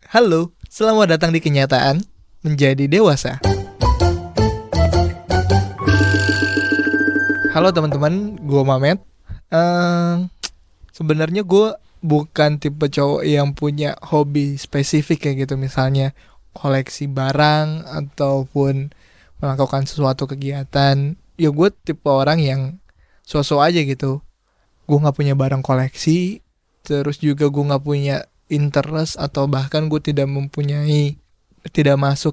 Halo, selamat datang di kenyataan menjadi dewasa. Halo teman-teman, gue Mamet. Sebenarnya gue bukan tipe cowok yang punya hobi spesifik kayak gitu, misalnya koleksi barang ataupun melakukan sesuatu kegiatan. Ya gue tipe orang yang so-so aja gitu. Gue nggak punya barang koleksi, terus juga gue nggak punya interest atau bahkan gue tidak masuk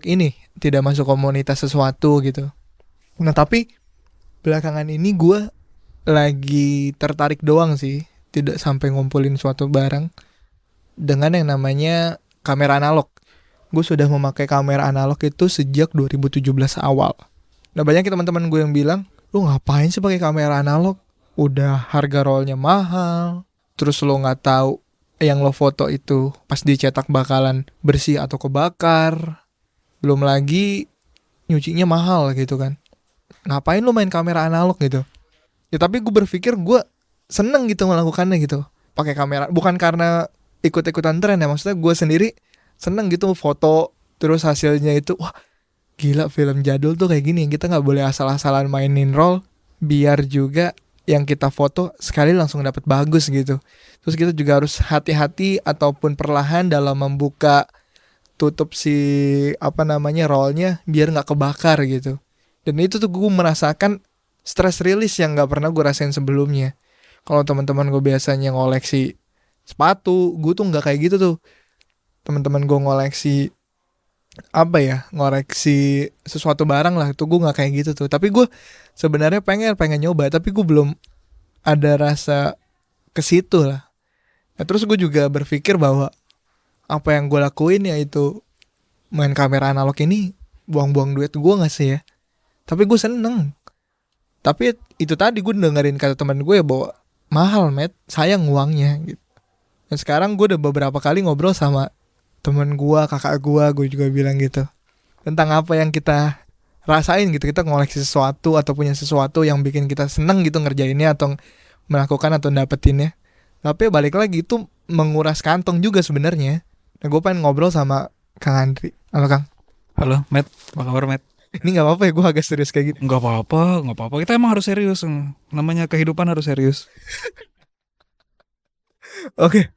komunitas sesuatu gitu. Nah tapi belakangan ini gue lagi tertarik doang sih, tidak sampai ngumpulin suatu barang dengan yang namanya kamera analog. Gue sudah memakai kamera analog itu sejak 2017 awal. Nah banyak teman-teman gue yang bilang, lu ngapain sih pakai kamera analog? Udah harga rollnya mahal, terus lo nggak tahu yang lo foto itu pas dicetak bakalan bersih atau kebakar, belum lagi nyucinya mahal gitu kan. Ngapain lo main kamera analog gitu? Ya tapi gue berpikir gue seneng gitu melakukannya gitu, pakai kamera. Bukan karena ikut-ikutan tren ya, maksudnya gue sendiri seneng gitu foto, terus hasilnya itu wah gila, film jadul tuh kayak gini. Kita nggak boleh asal-asalan mainin roll, biar juga yang kita foto sekali langsung dapat bagus gitu. Terus kita juga harus hati-hati ataupun perlahan dalam membuka tutup si rollnya biar nggak kebakar gitu. Dan itu tuh gue merasakan stress release yang nggak pernah gue rasain sebelumnya. Kalau teman-teman gue biasanya ngoleksi sepatu, gue tuh nggak kayak gitu tuh. Teman-teman gue ngoleksi ngoreksi sesuatu barang lah, itu gue nggak kayak gitu tuh. Tapi gue sebenarnya pengen nyoba, tapi gue belum ada rasa ke situ lah. Nah, terus gue juga berpikir bahwa apa yang gue lakuin yaitu main kamera analog ini buang-buang duit gue nggak sih ya? Tapi gue seneng. Tapi itu tadi gue dengerin kata teman gue ya bahwa mahal met, sayang uangnya gitu. Dan sekarang gue udah beberapa kali ngobrol sama temen gue, kakak gue juga bilang gitu tentang apa yang kita rasain gitu. Kita ngoleksi sesuatu atau punya sesuatu yang bikin kita seneng gitu ngerjainnya atau melakukan atau dapetinnya. Tapi balik lagi itu menguras kantong juga sebenarnya. Nah gue pengen ngobrol sama Kang Andri. Halo Kang. Halo, Matt. Apa kabar, Matt? Ini gak apa-apa ya gue agak serius kayak gini? Nggak apa-apa. Kita emang harus serius. Namanya kehidupan harus serius. Oke,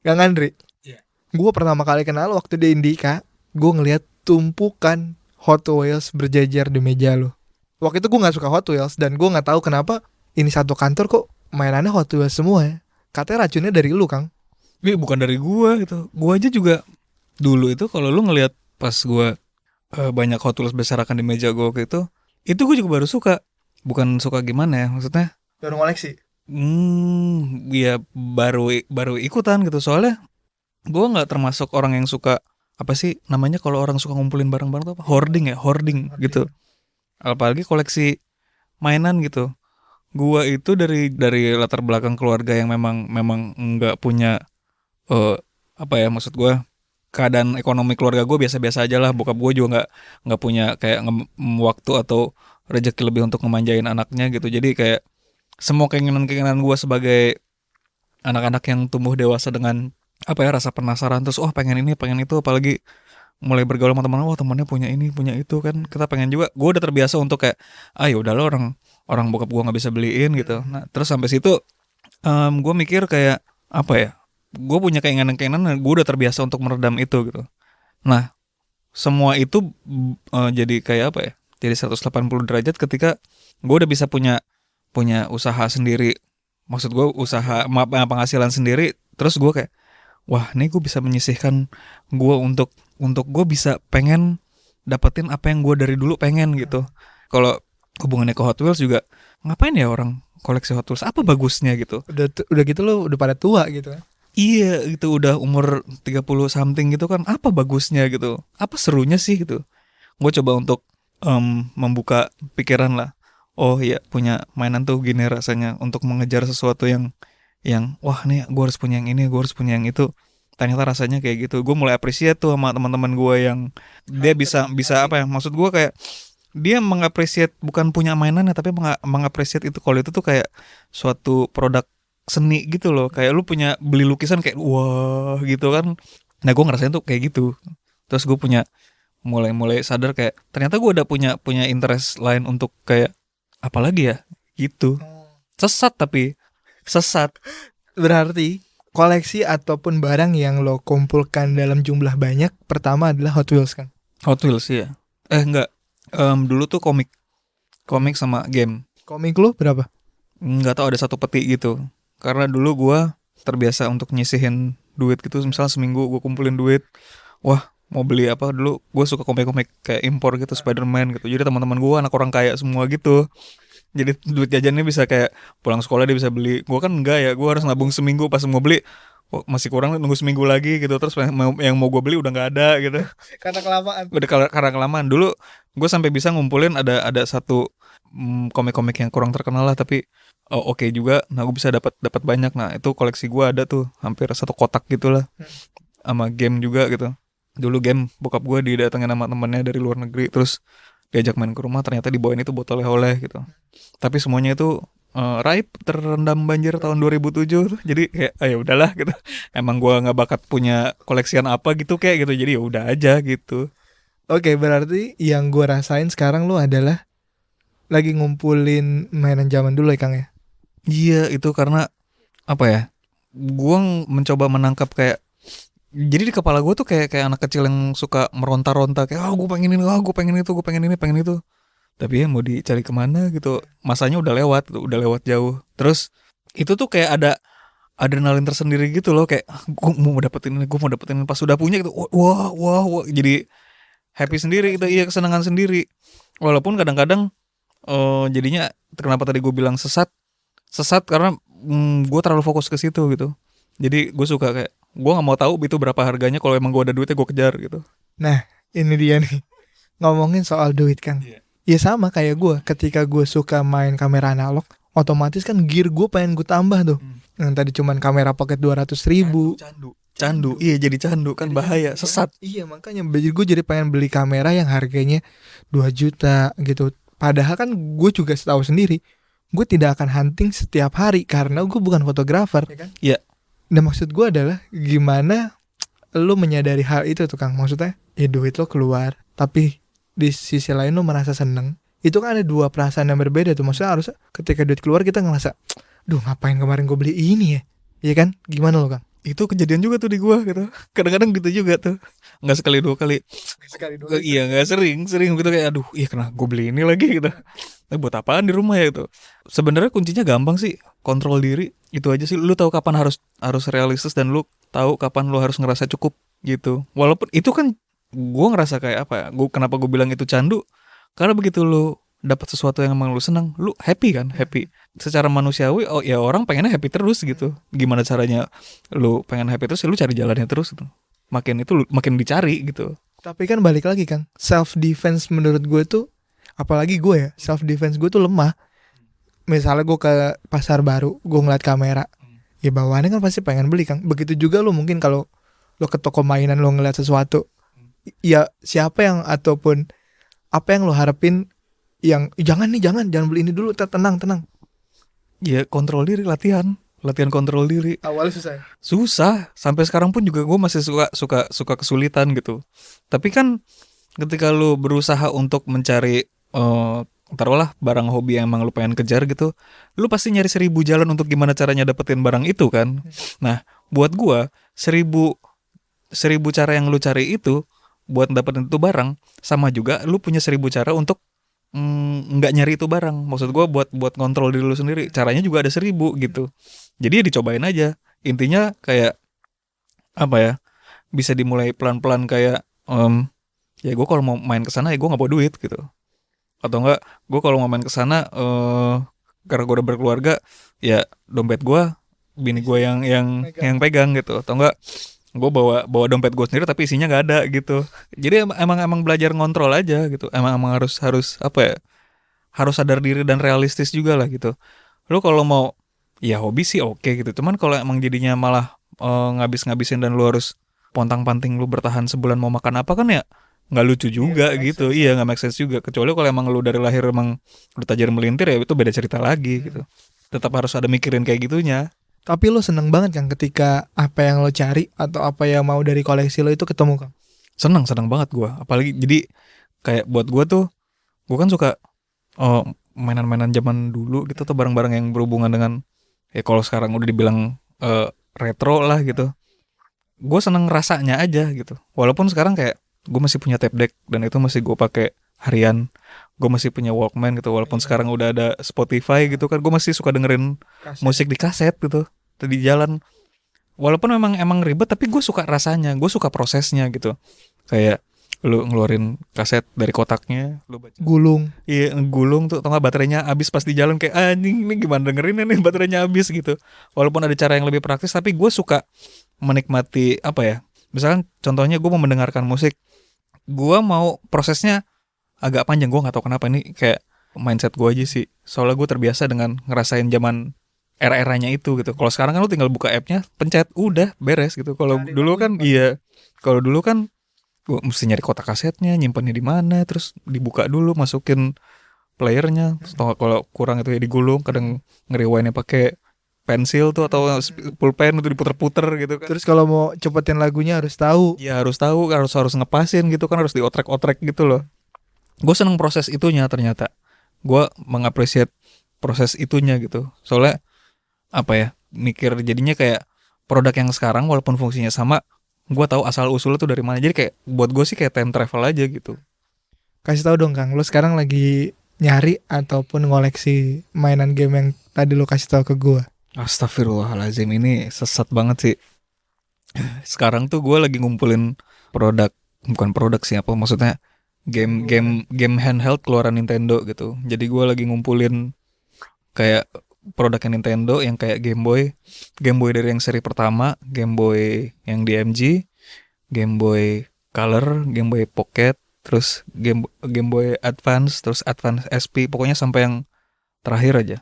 Kang Andri. Iya. Gue pertama kali kenal waktu di Indika. Gue ngeliat tumpukan Hot Wheels berjajar di meja lo. Waktu itu gue gak suka Hot Wheels dan gue gak tahu kenapa ini satu kantor kok mainannya Hot Wheels semua ya. Katanya racunnya dari lu, Kang. Bukan dari gua gitu. Gua aja juga dulu itu kalau lu ngelihat pas gua banyak Hot Wheels berserakan di meja gua waktu itu gua juga baru suka. Bukan suka gimana ya maksudnya? Baru ngoleksi. Ya baru ikutan gitu. Soalnya gua nggak termasuk orang yang suka apa sih namanya kalau orang suka ngumpulin barang-barang tuh apa? Hoarding gitu. Apalagi koleksi mainan gitu. Gua itu dari latar belakang keluarga yang memang nggak punya maksud gua keadaan ekonomi keluarga gue biasa-biasa aja lah. Bokap gue juga nggak punya kayak waktu atau rezeki lebih untuk ngemanjain anaknya gitu. Jadi kayak semua keinginan gue sebagai anak-anak yang tumbuh dewasa dengan rasa penasaran, terus pengen ini pengen itu, apalagi mulai bergaul sama teman, temannya punya ini punya itu kan, kita pengen juga. Gue udah terbiasa untuk kayak udah lo orang bokap gue nggak bisa beliin gitu. Nah terus sampai situ gue mikir kayak gue punya keinginan gue udah terbiasa untuk meredam itu gitu. Nah semua itu jadi kayak jadi 180 derajat ketika gue udah bisa punya usaha sendiri. Maksud gue usaha penghasilan sendiri. Terus gue kayak wah ini gue bisa menyisihkan gue untuk gue bisa pengen dapetin apa yang gue dari dulu pengen gitu. Kalau hubungannya ke Hot Wheels juga, ngapain ya orang koleksi Hot Wheels, apa bagusnya gitu. Udah gitu lo udah pada tua gitu kan. Iya itu udah umur 30 something gitu kan, apa bagusnya gitu, apa serunya sih gitu. Gue coba untuk membuka pikiran lah. Oh iya, punya mainan tuh gini rasanya, untuk mengejar sesuatu yang wah nih gue harus punya yang ini, gue harus punya yang itu. Ternyata rasanya kayak gitu. Gue mulai appreciate tuh sama teman-teman gue yang dia bisa maksud gue kayak dia mengapresiat bukan punya mainannya, tapi mengapresiat itu kalau itu tuh kayak suatu produk seni gitu loh. Kayak lu punya beli lukisan kayak wah gitu kan, Nah gue ngerasain tuh kayak gitu. Terus gue punya mulai sadar kayak ternyata gue udah punya interest lain untuk kayak apalagi ya gitu. Sesat tapi sesat. Berarti koleksi ataupun barang yang lo kumpulkan dalam jumlah banyak, pertama adalah Hot Wheels kan. Hot Wheels ya. Enggak. Dulu tuh komik sama game. Komik lo berapa? Nggak tahu ada satu peti gitu. Karena dulu gua terbiasa untuk nyisihin duit gitu. Misalnya seminggu gue kumpulin duit. Wah mau beli apa dulu? Gue suka komik-komik kayak impor gitu, Spider-Man gitu. Jadi teman-teman gue anak orang kaya semua gitu. Jadi duit jajannya bisa kayak pulang sekolah dia bisa beli. Gue kan enggak ya. Gue harus nabung seminggu pas mau beli. Oh, masih kurang nunggu seminggu lagi gitu. Terus yang mau gue beli udah nggak ada gitu. Karena kelamaan. Udah karena kelamaan. Dulu gue sampai bisa ngumpulin ada satu komik-komik yang kurang terkenal lah tapi oke juga. Nah gue bisa dapat banyak. Nah itu koleksi gue ada tuh hampir satu kotak gitulah. Sama game juga gitu. Dulu game bokap gue didatengin sama temennya dari luar negeri. Terus diajak main ke rumah ternyata dibawain itu botol oleh gitu. Tapi semuanya itu raib terendam banjir tahun 2007 tuh. Jadi kayak ya udahlah gitu. Emang gua nggak bakat punya koleksian apa gitu kayak gitu. Jadi ya udah aja gitu. Oke, berarti yang gue rasain sekarang lo adalah lagi ngumpulin mainan zaman dulu ya Kang ya. Iya itu karena apa ya? Gua mencoba menangkap kayak jadi di kepala gue tuh kayak anak kecil yang suka meronta-ronta kayak gue pengen ini, gue pengen itu, gue pengen ini, pengen itu. Tapi ya mau dicari kemana gitu, masanya udah lewat jauh. Terus itu tuh kayak ada adrenalin tersendiri gitu loh, kayak gue mau dapetin ini, gue mau dapetin ini. Pas udah punya gitu, wah, jadi happy sendiri gitu, iya kesenangan sendiri. Walaupun kadang-kadang jadinya kenapa tadi gue bilang sesat karena gue terlalu fokus ke situ gitu. Jadi gue suka kayak gue nggak mau tahu itu berapa harganya, kalau emang gue ada duitnya gue kejar gitu. Nah, ini dia nih. Ngomongin soal duit Kang. Iya. Ya sama kayak gue, ketika gue suka main kamera analog, otomatis kan gear gue pengen gue tambah tuh. Yang tadi cuman kamera pocket 200.000. Candu, iya jadi candu kan bahaya, sesat. Iya makanya gue jadi pengen beli kamera yang harganya 2 juta gitu. Padahal kan gue juga tahu sendiri, gue tidak akan hunting setiap hari karena gue bukan fotografer. Iya. Nah maksud gue adalah gimana lo menyadari hal itu tuh Kang. Maksudnya ya duit lo keluar, tapi di sisi lain lo merasa seneng. Itu kan ada dua perasaan yang berbeda tuh. Maksudnya harus ketika duit keluar kita ngerasa, duh ngapain kemarin gue beli ini ya. Iya kan? Gimana lo Kang? Itu kejadian juga tuh di gua gitu. Kadang-kadang gitu juga tuh. Nggak sekali dua kali. Iya nggak sering gitu kayak aduh iya kena gue beli ini lagi gitu. Buat apaan di rumah ya itu. Sebenarnya kuncinya gampang sih, kontrol diri. Itu aja sih, lu tahu kapan harus realistis dan lu tahu kapan lu harus ngerasa cukup gitu. Walaupun itu kan gue ngerasa kayak apa ya, kenapa gue bilang itu candu, karena begitu lu dapat sesuatu yang emang lu senang, lu happy kan, happy secara manusiawi. Oh ya orang pengennya happy terus gitu. Gimana caranya lu pengen happy terus, ya lu cari jalannya terus gitu. Makin itu lu makin dicari gitu. Tapi kan balik lagi Kang, self defense menurut gue tuh, apalagi gue ya, self defense gue tuh lemah. Misalnya gue ke pasar baru, gue ngeliat kamera, ya bawaannya kan pasti pengen beli Kang. Begitu juga lo mungkin kalau lo ke toko mainan lo ngeliat sesuatu, ya siapa yang ataupun apa yang lo harapin, yang jangan beli ini dulu, tenang. Ya kontrol diri, latihan kontrol diri. Awalnya susah ya? Susah, sampai sekarang pun juga gue masih suka kesulitan gitu. Tapi kan ketika lu berusaha untuk mencari taruhlah barang hobi yang emang lu pengen kejar gitu, lu pasti nyari 1000 jalan untuk gimana caranya dapetin barang itu kan. Nah buat gue 1000 cara yang lu cari itu buat dapetin itu barang, sama juga lu punya 1000 cara untuk nggak nyari itu barang. Maksud gue buat kontrol diri lu sendiri, caranya juga ada 1000 gitu. Jadi ya dicobain aja. Intinya kayak apa ya, bisa dimulai pelan-pelan kayak ya gue kalau mau main kesana ya gue nggak bawa duit gitu. Atau enggak gue kalau mau main kesana karena gue udah berkeluarga, ya dompet gue bini gue yang pegang gitu. Atau enggak gue bawa dompet gue sendiri tapi isinya nggak ada gitu. Jadi emang belajar ngontrol aja gitu. Emang harus apa ya, harus sadar diri dan realistis juga lah gitu. Lu kalau mau ya hobi sih oke gitu. Cuman kalau emang jadinya malah ngabis-ngabisin dan lu harus pontang-panting lu bertahan sebulan mau makan apa kan ya nggak lucu juga gitu. Iya nggak make sense juga. Kecuali kalau emang lu dari lahir emang lu tajir melintir, ya itu beda cerita lagi gitu. Tetap harus ada mikirin kayak gitunya. Tapi lo seneng banget kan ketika apa yang lo cari atau apa yang mau dari koleksi lo itu ketemu Kang? Seneng banget gue. Apalagi jadi kayak buat gue tuh, gue kan suka mainan-mainan zaman dulu gitu tuh, barang-barang yang berhubungan dengan ya kalau sekarang udah dibilang retro lah gitu. Gue seneng rasanya aja gitu. Walaupun sekarang kayak gue masih punya tape deck dan itu masih gue pakai harian. Gue masih punya Walkman gitu. Walaupun sekarang udah ada Spotify gitu kan, gue masih suka dengerin musik di kaset gitu di jalan. Walaupun emang ribet, tapi gue suka rasanya, gue suka prosesnya gitu. Kayak lu ngeluarin kaset dari kotaknya, lu baca. Gulung. Iya, gulung tuh, atau nggak baterainya habis pas di jalan, kayak anjing ini gimana dengerinnya nih baterainya habis gitu. Walaupun ada cara yang lebih praktis, tapi gue suka menikmati apa ya. Misalkan contohnya gue mau mendengarkan musik, gue mau prosesnya agak panjang. Gue nggak tahu kenapa, ini kayak mindset gue aja sih. Soalnya gue terbiasa dengan ngerasain zaman era-eranya itu gitu. Kalau sekarang kan lu tinggal buka app-nya, pencet, udah beres gitu. Kalau dulu kan kalau dulu kan gue mesti nyari kotak kasetnya, nyimpannya di mana, terus dibuka dulu, masukin playernya. Kalau kurang itu ya digulung, kadang nge-rewindnya pakai pensil tuh atau pulpen itu diputer-puter gitu kan. Terus kalau mau cepetin lagunya harus tahu. Ya harus tahu, harus ngepasin gitu kan, harus diotrek-otrek gitu loh. Gue seneng proses itunya ternyata. Gue mengapresiasi proses itunya gitu. Soalnya apa ya, mikir jadinya kayak produk yang sekarang walaupun fungsinya sama, gue tahu asal usulnya tuh dari mana. Jadi kayak buat gue sih kayak time travel aja gitu. Kasih tahu dong Kang, lo sekarang lagi nyari ataupun ngoleksi mainan game yang tadi lo kasih tahu ke gue. Astagfirullahaladzim, ini sesat banget sih. Sekarang tuh gue lagi ngumpulin produk, bukan produk sih, apa maksudnya game handheld keluaran Nintendo gitu. Jadi gue lagi ngumpulin kayak produknya Nintendo yang kayak Game Boy dari yang seri pertama, Game Boy yang DMG, Game Boy Color, Game Boy Pocket, terus Game Boy Advance, terus Advance SP, pokoknya sampai yang terakhir aja.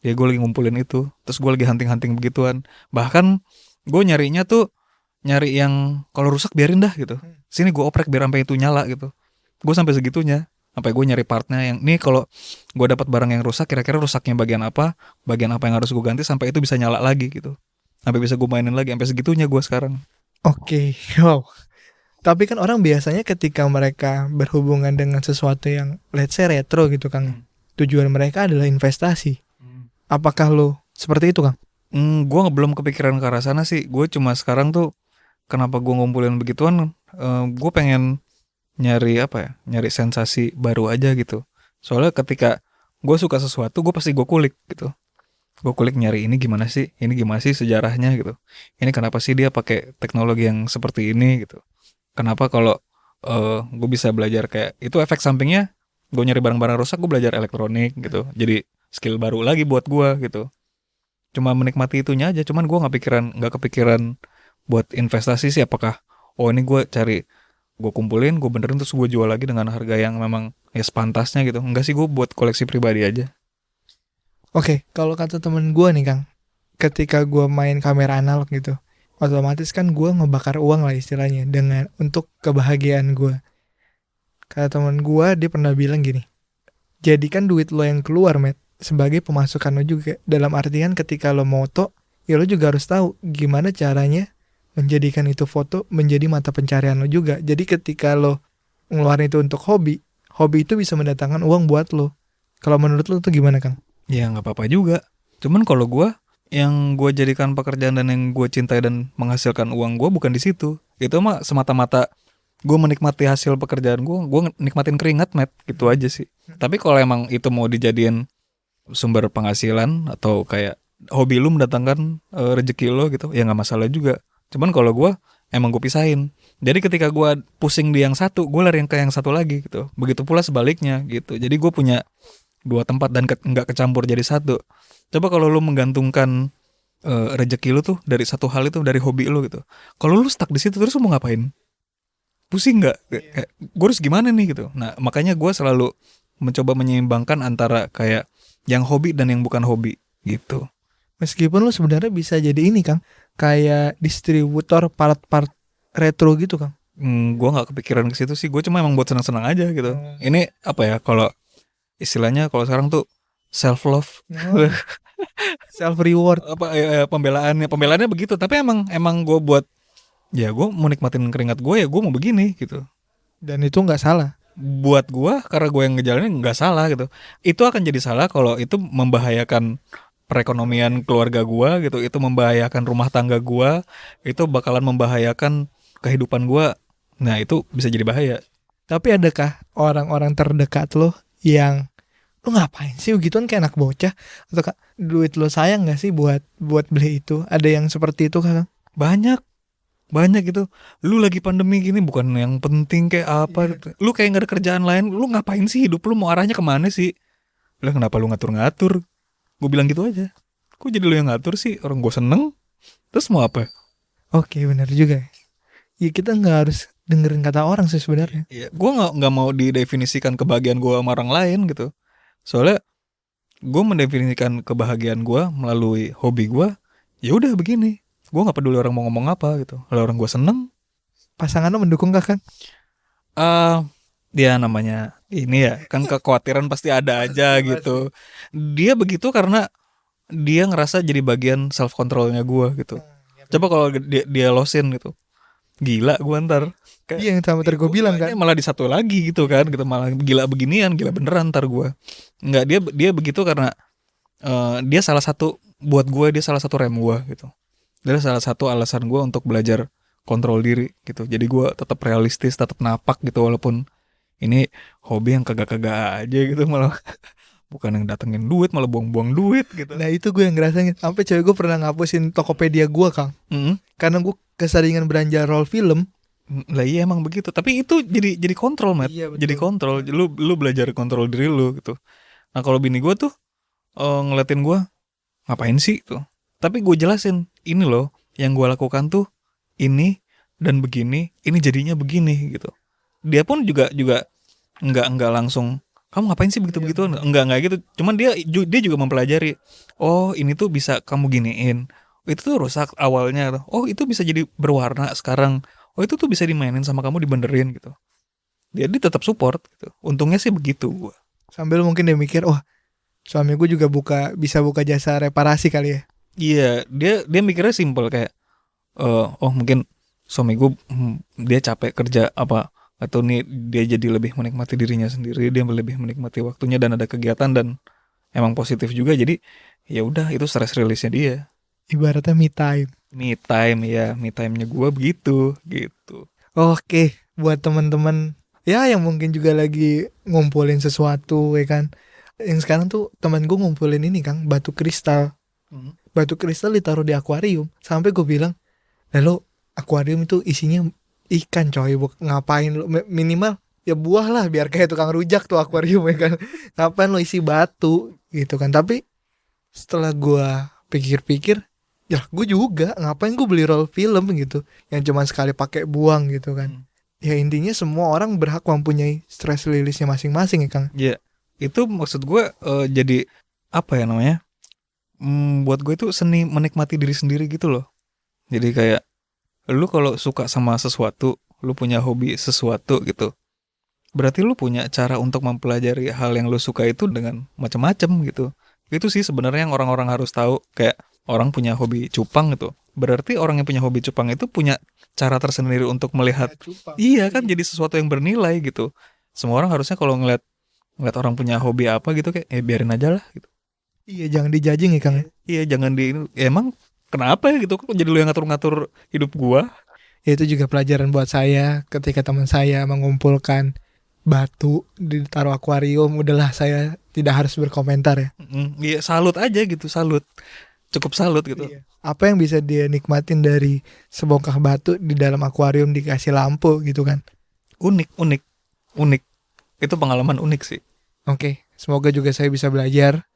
Ya gue lagi ngumpulin itu, terus gue lagi hunting begituan. Bahkan gue nyari yang kalau rusak biarin dah gitu. Sini gue oprek biar sampai itu nyala gitu. Gue sampai segitunya. Sampai gue nyari partnya yang nih, kalau gue dapat barang yang rusak, kira-kira rusaknya bagian apa yang harus gue ganti sampai itu bisa nyala lagi gitu, sampai bisa gue mainin lagi. Sampai segitunya gue sekarang. Oke, wow. Tapi kan orang biasanya ketika mereka berhubungan dengan sesuatu yang let's say retro gitu Kang, tujuan mereka adalah investasi. Apakah lo seperti itu Kang? Gue belum kepikiran ke arah sana sih. Gue cuma sekarang tuh kenapa gue ngumpulin begituan, gue pengen nyari sensasi baru aja gitu. Soalnya ketika gue suka sesuatu, gue pasti gue kulik gitu. Gue kulik nyari ini gimana sih sejarahnya gitu. Ini kenapa sih dia pakai teknologi yang seperti ini gitu. Kenapa kalau gue bisa belajar kayak itu, efek sampingnya gue nyari barang-barang rusak, gue belajar elektronik gitu. Jadi skill baru lagi buat gue gitu. Cuma menikmati itunya aja. Cuman gue nggak kepikiran buat investasi sih. Apakah ini gue kumpulin, gue benerin, terus gue jual lagi dengan harga yang memang ya sepantasnya gitu. Enggak sih, gue buat koleksi pribadi aja. Oke, kalau kata temen gue nih Kang, ketika gue main kamera analog gitu, otomatis kan gue ngebakar uang lah istilahnya untuk kebahagiaan gue. Kata temen gue, dia pernah bilang gini, jadikan duit lo yang keluar Matt sebagai pemasukan lo juga. Dalam artian ketika lo moto, ya lo juga harus tahu gimana caranya menjadikan itu foto menjadi mata pencarian lo juga. Jadi ketika lo ngeluarin itu untuk hobi itu bisa mendatangkan uang buat lo. Kalau menurut lo tuh gimana Kang? Ya nggak apa-apa juga. Cuman kalau gue, yang gue jadikan pekerjaan dan yang gue cintai dan menghasilkan uang gue bukan di situ. Itu mah semata-mata gue menikmati hasil pekerjaan gue nikmatin keringat, Matt, gitu aja sih. Tapi kalau emang itu mau dijadiin sumber penghasilan atau kayak hobi lu mendatangkan rezeki lo gitu, ya nggak masalah juga. Cuman kalau gue emang gue pisahin. Jadi ketika gue pusing di yang satu, gue lari ke yang satu lagi gitu. Begitu pula sebaliknya gitu. Jadi gue punya dua tempat dan nggak kecampur jadi satu. Coba kalau lu menggantungkan rezeki lu tuh dari satu hal itu, dari hobi lu gitu. Kalau lu stuck di situ terus lu mau ngapain? Pusing nggak? Kayak gue harus gimana nih gitu. Nah makanya gue selalu mencoba menyeimbangkan antara kayak yang hobi dan yang bukan hobi gitu. Meskipun lo sebenarnya bisa jadi ini Kang, kayak distributor part-part retro gitu Kang. Gue nggak kepikiran ke situ sih. Gue cuma emang buat senang-senang aja gitu. Ini apa ya, kalau istilahnya kalau sekarang tuh self love. Self reward. Pembelaannya begitu. Tapi emang gue buat, ya gue mau nikmatin keringat gue, ya gue mau begini gitu. Dan itu nggak salah. Buat gue, karena gue yang ngejalanin, nggak salah gitu. Itu akan jadi salah kalau itu membahayakan perekonomian keluarga gue gitu. Itu membahayakan rumah tangga gue. Itu bakalan membahayakan kehidupan gue. Nah itu bisa jadi bahaya. Tapi adakah orang-orang terdekat lo yang lu ngapain sih gitu kan, kayak anak bocah, atau duit lo sayang nggak sih buat beli itu? Ada yang seperti itu kan? Banyak gitu. Lu lagi pandemi gini bukan yang penting kayak apa gitu. Lu kayak gak ada kerjaan lain. Lu ngapain sih hidup lu, mau arahnya kemana sih? Lah kenapa lu ngatur-ngatur? Gue bilang gitu aja. Kok jadi lu yang ngatur sih? Orang gue seneng. Terus mau apa? Oke, benar juga. Ya kita nggak harus dengerin kata orang sih sebenarnya. Ya, gue nggak mau didefinisikan kebahagiaan gue sama orang lain gitu. Soalnya gue mendefinisikan kebahagiaan gue melalui hobi gue. Ya udah begini. Gue nggak peduli orang mau ngomong apa gitu. Kalau orang gue seneng. Pasangan lo mendukung gak kan? Dia namanya ini ya kan, kekhawatiran pasti ada aja gitu. Dia begitu karena dia ngerasa jadi bagian self controlnya gue gitu. Coba kalau dia losin gitu, gila gue ntar. Iya, yang sama tadi gue bilang kan. Malah di satu lagi gitu kan, gitu malah gila beginian, gila beneran ntar gue. Nggak, dia begitu karena dia salah satu buat gue, dia salah satu rem gue gitu. Dia salah satu alasan gue untuk belajar kontrol diri gitu. Jadi gue tetap realistis, tetap napak gitu, walaupun ini hobi yang kagak-kagak aja gitu, malah bukan yang datengin duit, malah buang-buang duit gitu. Nah itu gue yang ngerasain. Sampai cewek gue pernah ngapusin Tokopedia gue, Kang. Karena gue keseringan belanja roll film. Lah iya emang begitu. Tapi itu jadi kontrol, Matt. Iya, betul. Jadi kontrol. Lu belajar kontrol diri lu gitu. Nah kalau bini gue tuh ngeliatin gue, ngapain sih tuh? Tapi gue jelasin, ini loh yang gue lakukan tuh ini dan begini, ini jadinya begini gitu. Dia pun juga nggak langsung, kamu ngapain sih begitu enggak gitu. Cuman dia juga mempelajari, oh ini tuh bisa kamu giniin, itu tuh rusak awalnya, oh itu bisa jadi berwarna sekarang, oh itu tuh bisa dimainin sama kamu, dibenerin gitu. Dia tetap support gitu. Untungnya sih begitu gua. Sambil mungkin dia mikir, oh suami gue juga bisa buka jasa reparasi kali ya. Iya, dia mikirnya simpel kayak, oh mungkin suami gue dia capek kerja apa, atau nih dia jadi lebih menikmati dirinya sendiri, dia lebih menikmati waktunya dan ada kegiatan dan emang positif juga, jadi ya udah itu stress release-nya dia. Ibaratnya me time. Me time-nya gue begitu gitu. Oke, buat teman-teman ya yang mungkin juga lagi ngumpulin sesuatu ya kan. Yang sekarang tuh teman gue ngumpulin ini, Kang, batu kristal. Batu kristal ditaruh di akuarium. Sampai gue bilang, lalu akuarium itu isinya ikan coy, ngapain lo, minimal ya buah lah biar kayak tukang rujak tuh akuarium ya kan. Ngapain lo isi batu gitu kan. Tapi setelah gue pikir-pikir, ya gue juga ngapain gue beli roll film gitu yang cuma sekali pakai buang gitu kan. Ya intinya semua orang berhak mempunyai stress release-nya masing-masing ya Kang. Ya itu maksud gue, jadi apa ya namanya, buat gue itu seni menikmati diri sendiri gitu loh. Jadi kayak lu kalau suka sama sesuatu, lu punya hobi sesuatu gitu, berarti lu punya cara untuk mempelajari hal yang lu suka itu dengan macam-macam gitu. Itu sih sebenarnya yang orang-orang harus tahu. Kayak orang punya hobi cupang gitu, berarti orang yang punya hobi cupang itu punya cara tersendiri untuk melihat. Iya kan, jadi sesuatu yang bernilai gitu. Semua orang harusnya kalau ngeliat orang punya hobi apa gitu kayak biarin aja lah gitu. Iya, jangan dijudging ya Kang. Iya, jangan emang kenapa ya gitu, kok jadi lu yang ngatur-ngatur hidup gua. Ya, itu juga pelajaran buat saya ketika teman saya mengumpulkan batu ditaruh akuarium. Udahlah, saya tidak harus berkomentar ya. Iya, salut aja gitu, salut. Cukup salut gitu. Iya. Apa yang bisa dia nikmatin dari sebongkah batu di dalam akuarium dikasih lampu gitu kan. Unik. Itu pengalaman unik sih. Oke, semoga juga saya bisa belajar.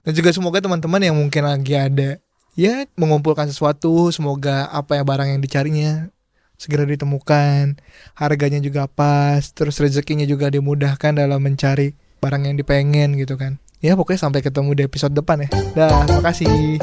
Dan juga semoga teman-teman yang mungkin lagi ada ya mengumpulkan sesuatu, semoga apa ya barang yang dicarinya segera ditemukan, harganya juga pas, terus rezekinya juga dimudahkan dalam mencari barang yang dipengen gitu kan. Ya pokoknya sampai ketemu di episode depan ya. Dah, makasih.